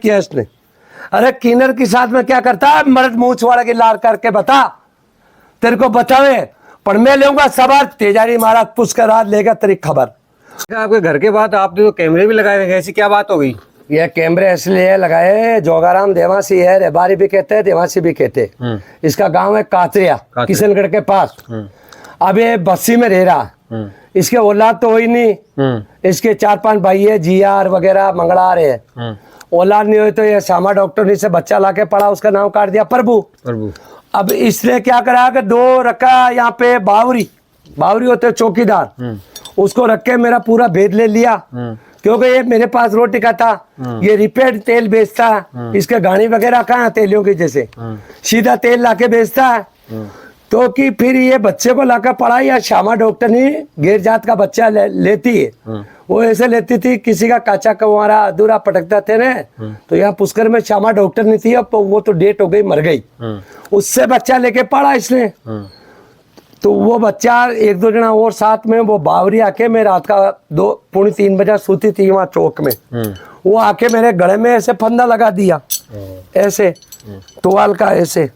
किया इसने। अरे किन्नर के साथ में क्या करता है, मर्द मूछ वाला की लार करके बता, तेरे को बतावे, पर मैं लूंगा सबर, तेजारी महाराज पुष्कर राज लेगा तेरी खबर। आपके घर के बाद आपने तो कैमरे भी लगाए हुए हैं, ऐसी क्या बात हो गई? ये कैमरे इसलिए लगाए, जोगाराम देवासी है, रेबारी भी कहते हैं, देवासी भी कहते हैं। इसका गांव है कातरिया, किशनगढ़ के पास। अब ये बस्सी में रह रहा, इसके औलाद तो हो ही नहीं, इसके 4-5 भाई है, जियार वगैरह मंगलार है। औलाद नहीं हुई तो ये श्यामा डॉक्टर ने से बच्चा लाके पड़ा, उसका नाम काट दिया प्रभु। अब इसने क्या करा कि 2 रखा यहाँ पे बावरी होते चौकीदार, उसको रख के मेरा पूरा भेद ले लिया, क्योंकि ये मेरे पास रोटी खाता, ये रिपेड तेल बेचता है, इसके गाड़ी वगैरह कहाँ तेलियों की जैसे सीधा तेल लाके बेचता है। तो कि फिर ये बच्चे को लाकर पढ़ा, या श्यामा डॉक्टर ने गैर जात का बच्चा लेती है, वो ऐसे लेती थी, किसी का काचा कुंवारा अधूरा पटकता थे ना, तो यहाँ पुष्कर में श्यामा डॉक्टर नहीं थी, अब वो तो डेट हो गई, मर गई, उससे बच्चा लेके पढ़ा इसने। तो वो बच्चा 1-2 जना और साथ में, वो बावरी आके, मैं रात का 2-3 बजे सोती थी वहाँ चौक में, वो आके मेरे गले में ऐसे फंदा लगा दिया, ऐसे टोवाल का, ऐसे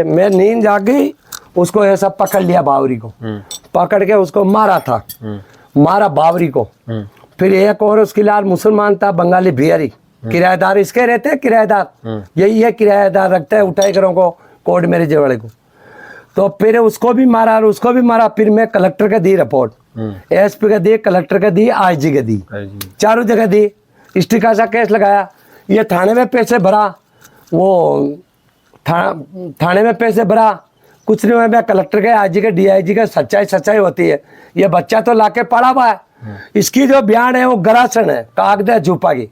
मैं नींद जाग गई, उसको ऐसा पकड़ लिया, बावरी को पकड़ के उसको मारा बावरी को। फिर एक और उसकी लाल मुसलमान था, बंगाली बिहारी, किराएदार इसके रहते हैं, किराएदार यही है, किराएदार रखते हैं उठाई घरों को, कोर्ट मैरिज वाले को। तो फिर उसको भी मारा और उसको भी मारा। फिर मैं कलेक्टर का दी रिपोर्ट, एसपी का दी, कलेक्टर का दी, आईजी का दी, चारों जगह दी, स्टिका सा केस लगाया। ये थाने में पैसे भरा, वो थाने में पैसे भरा, कुछ नहीं हुआ। मैं कलेक्टर के, आईजी के, डीआईजी का, सच्चाई होती है। ये बच्चा तो लाके पड़ा हुआ है, इसकी जो बयान है वो गरासन है, कागज झूपा की।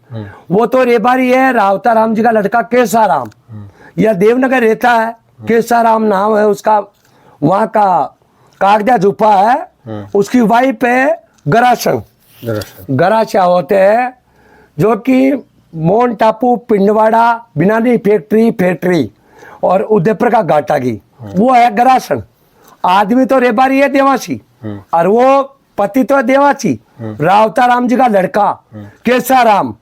वो तो रेबारी है, रावता राम जी का लड़का केसाराम, यह देवनगर रहता है, केसाराम नाम है उसका, वहाँ का कागजा झूपा है। उसकी वाइफ है गरासन, गरासिया होते हैं, जो कि मोन टापू, पिंडवाड़ा, बिनानी फैक्ट्री और उदयपुर का घाटा की, वो है गरासन। आदमी तो रेबारी है, देवासी, और वो पति तो है देवासी, रावता राम जी का लड़का केसाराम।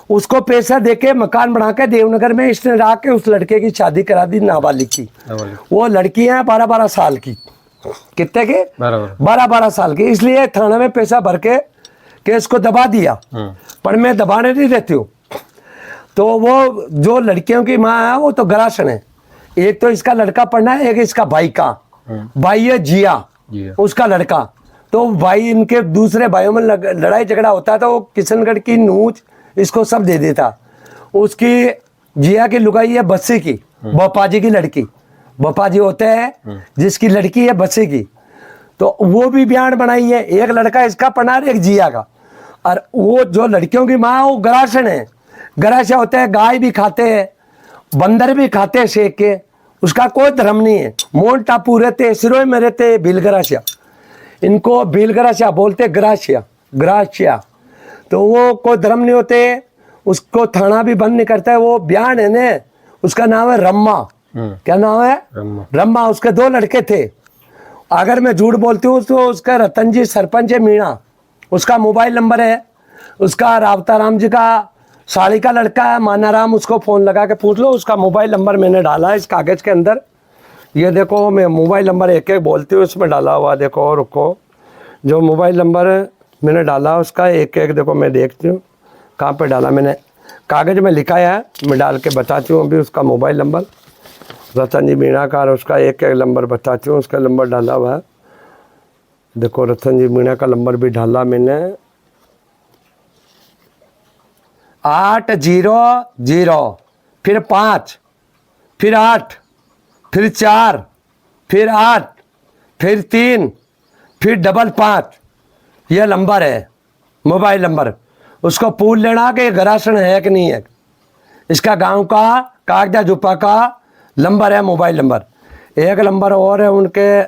उसको पैसा देके मकान बना के देवनगर में इसने रह के उस लड़के की शादी करा दी, नाबालिग की। वो लड़की है 12-12 साल की, कितने की? 12-12 साल की। इसलिए थाना में पैसा भर के केस को दबा दिया, पर मैं दबाने नहीं देती हूँ। तो वो जो लड़कियों की माँ है वो तो गरासन है, एक तो इसका लड़का पढ़ना है, एक इसका भाई का, भाई है जिया उसका लड़का। तो भाई, इनके दूसरे भाइयों में लड़ाई झगड़ा होता था, वो किशनगढ़ की नूच इसको सब दे देता। उसकी जिया की लुगाई है बस्सी की, बोपाजी की लड़की, बोपाजी होते हैं जिसकी लड़की है बस्सी की। तो वो भी बयान बनाई है, एक लड़का इसका पढ़ा, एक जिया का। और वो जो लड़कियों की माँ वो गरासन है, गरासिया होते हैं, गाय भी खाते हैं, बंदर भी खाते हैं सेक के, उसका कोई धर्म नहीं है। मोन टापू रहते, सिरोही में रहते, भीलगरासिया, इनको भीलगरासिया बोलते, ग्रासिया। तो वो कोई धर्म नहीं होते, उसको थाना भी बंद नहीं करता है। वो बयान है ने, उसका नाम है रम्मा। क्या नाम है? रम्मा। उसके 2 लड़के थे। अगर मैं झूठ बोलती हूँ तो उसका रतन जी सरपंच है मीणा, उसका मोबाइल नंबर है। उसका रावता राम जी का साड़ी का लड़का है मानाराम, उसको फ़ोन लगा के पूछ लो, उसका मोबाइल नंबर मैंने डाला है इस कागज़ के अंदर। ये देखो, मैं मोबाइल नंबर एक बोलती हूँ, इसमें डाला हुआ देखो, रुको, जो मोबाइल नंबर मैंने डाला उसका एक देखो, मैं देखती हूँ कहाँ पे डाला मैंने, कागज़ में लिखा है, मैं डाल के बताती हूँ अभी उसका मोबाइल नंबर, रतन जी मीणा का। उसका एक नंबर बताती हूँ, उसका नंबर डाला हुआ है देखो, रतन जी मीणा का नंबर भी डाला मैंने, 800 फिर 5 फिर 8 फिर 4 फिर 8 फिर 3 फिर 55, यह नंबर है मोबाइल नंबर। उसको पूछ लेना कि ये गरासन है कि नहीं है। इसका गांव का कागजा जुपा का नंबर है, मोबाइल नंबर। एक नंबर और है उनके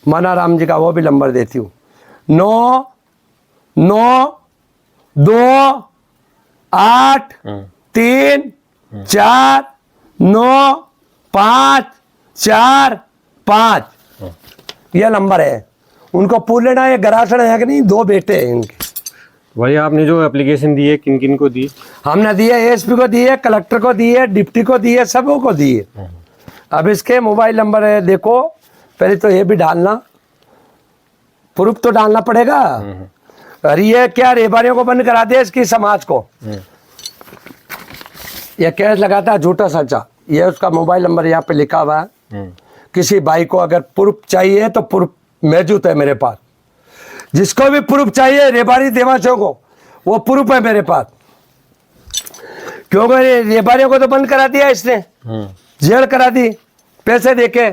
मानाराम जी का, वो भी नंबर देती हूँ, 992834545, यह नंबर है। उनको पूछ लेना ये गरासन है कि नहीं, 2 बेटे हैं इनके। वही आपने जो एप्लीकेशन दी है किन किन को दी? हमने दिए एसपी को दिए, कलेक्टर को दिए, डिप्टी को दिए, सबों को दिए। अब इसके मोबाइल नंबर है, देखो पहले तो ये भी डालना, प्रूफ तो डालना पड़ेगा। और ये क्या रेबारियों को बंद करा दिया इसकी समाज को। ये केस लगाता है झूठा सच्चा, ये उसका मोबाइल नंबर यहाँ पे लिखा हुआ है। किसी भाई को अगर प्रूफ चाहिए तो प्रूफ मौजूद है मेरे पास। जिसको भी प्रूफ चाहिए रेबारी देवासियों को, वो प्रूफ है मेरे पास। क्योंकि रेबारियों को तो बंद करा दिया इसने, जेल करा दी पैसे देके।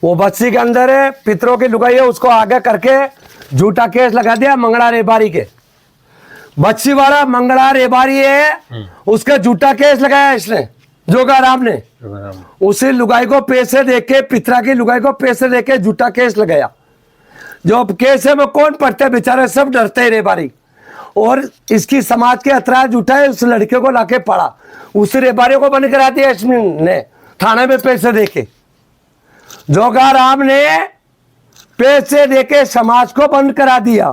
वो बस्ती के अंदर है, पितरों की लुगाई है, उसको आगे करके झूठा केस लगा दिया मंगड़ा रेबारी के। बच्ची वाला मंगड़ा रेबारी है, उसका झूठा केस लगाया इसने जोगाराम ने। उसी लुगाई को पैसे देके, पितरा की लुगाई को पैसे देके झूठा केस लगाया। जो केस है वो कौन पढ़ते बेचारे, सब डरते हैं रेबारी। और इसकी समाज के ऐतराज उठाए, उस लड़के को लाके पढ़ा, उस रेबारी को बंद करा दिया इसने थाने में पैसे देके। जोगाराम ने पैसे देके समाज को बंद करा दिया,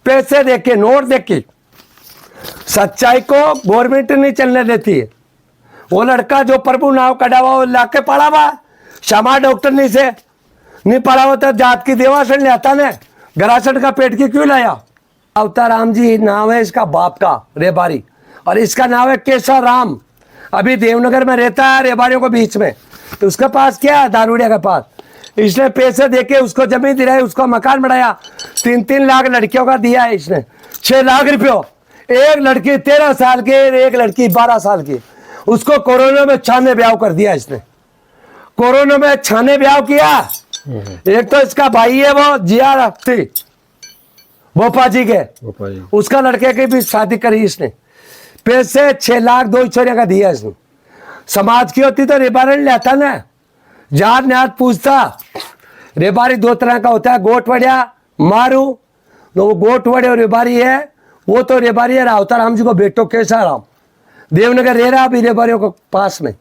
पैसे देके, नोट देके। सच्चाई को गवर्नमेंट नहीं चलने देती है। वो लड़का जो प्रभु नाव कड़ा हुआ वो लाके पड़ा हुआ, श्यामा डॉक्टर नहीं से नहीं पड़ा हुआ तो जात की देवासन ले आता ने, गरासन का पेट की क्यों लाया। अवताराम जी नाम है इसका बाप का रेबारी, और इसका नाम है केशव राम। अभी देवनगर में रहता है रेबारियों के बीच में। तो उसके पास क्या है, दारूडिया के पास। इसने पैसे देके उसको जमीन दिलाई, उसको मकान बनाया। 3-3 लाख लड़कियों का दिया है इसने, 6 लाख रुपये। एक लड़की 13 साल की, एक लड़की 12 साल की। उसको कोरोना में छाने ब्याह कर दिया इसने, कोरोना में छाने ब्याह किया। एक तो इसका भाई है वो जिया रखती भोपा जी के, उसका लड़के की भी शादी करी इसने। पैसे 6 लाख 2 छोरिया का दिया इसने। समाज की होती तो रेबारी लेता ना, जात न्यात पूछता। रेबारी 2 तरह का होता है, गोटवड़िया मारू। तो वो गोटवड़े और रेबारी है, वो तो रेबारी है अवताराम जी को बेटो केसाराम, देवनगर रह रहा अभी रेबारियों के पास में।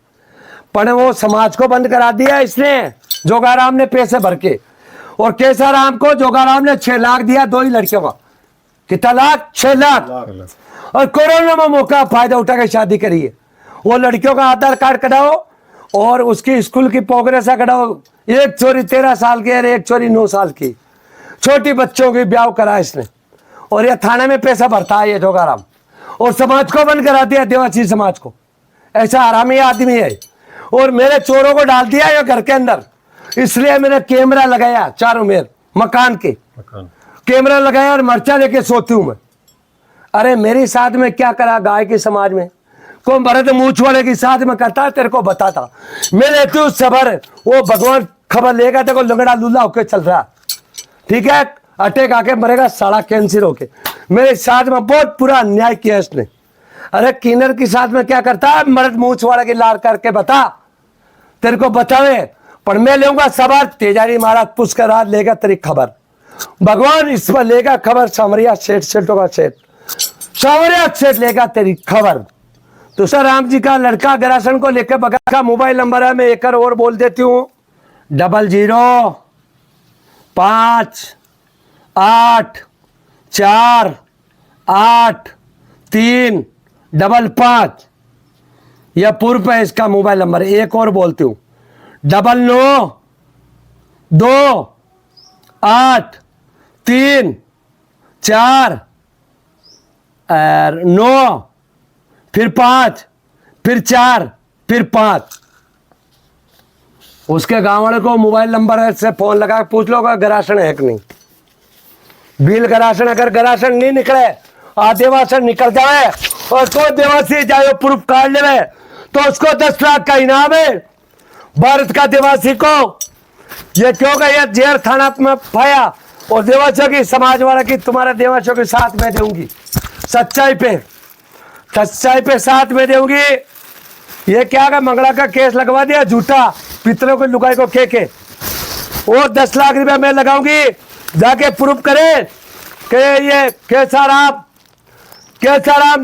पर वो समाज को बंद करा दिया इसने जोगाराम ने पैसे भर के। और केसाराम को जोगाराम ने 6 लाख दिया 2 ही लड़कियों का। कितना लाख? 6 लाख। और कोरोना में मौका फायदा उठा के शादी करी है। वो लड़कियों का आधार कार्ड कटाओ और उसकी स्कूल की प्रोग्रेस कटाओ। एक छोरी 13 साल की और एक छोरी 9 साल की, छोटी बच्चों की ब्याह करा इसने। और ये थाने में पैसा भरता है ये जोगाराम, और समाज को बंद करा दिया, देवासी समाज को। ऐसा हरामी आदमी है। और मेरे चोरों को डाल दिया ये घर के अंदर, इसलिए मैंने कैमरा लगाया चारों मेर मकान के, कैमरा लगाया और मर्चा लेके सोती हूं मैं। अरे मेरी साथ में क्या करा गाय के समाज में, को भरत मूछ वाले की साथ में करता, तेरे को बताता। मैं लेती हूँ सबर, वो भगवान खबर लेगा, तेरे को लंगड़ा लूला होके चल रहा, ठीक है, अटैक आके मरेगा साला कैंसर होके। मेरे साथ में बहुत पूरा अन्याय किया इसने। अरे किन्नर के साथ में क्या करता है, मर्द मूछ वाला की लार करके बता, तेरे को बतावे। पर मैं लूंगा सबर, तेजारी महाराज पुष्कर राज लेगा तेरी खबर, भगवान इस पर लेगा खबर। सामरिया सेठ, सेठों का सेठ, सामरिया सेठ लेगा तेरी खबर। तो सर राम जी का लड़का गरासन को लेकर बगा का मोबाइल नंबर है, मैं एक और बोल देती हूँ, 00 5 8 4 8 3 5 यह पूर्व है इसका मोबाइल नंबर। एक और बोलती हूँ, 99 2 8 3 4 9 फिर 5 फिर 4 फिर 5। उसके गांव वाले को मोबाइल नंबर से फोन लगा पूछ लो गरासन है कि नहीं। बिल गरासन, अगर गरासन नहीं निकले, देवासन निकल जाए और तो देवासी जाए प्रूफ कार्ड ले तो उसको 10 लाख का इनाम है भारत का देवासी को। ये क्यों गया जेर थाना में पाया और देवासियों की समाज वाला की तुम्हारा देवासियों के साथ में दूंगी, सच्चाई पे साथ में दूंगी। ये क्या का मंगला का केस लगवा दिया झूठा, पितरों के लुगाई को के और 10 लाख रुपया मैं लगाऊंगी, जाके प्रूफ करे कि ये कैसा राम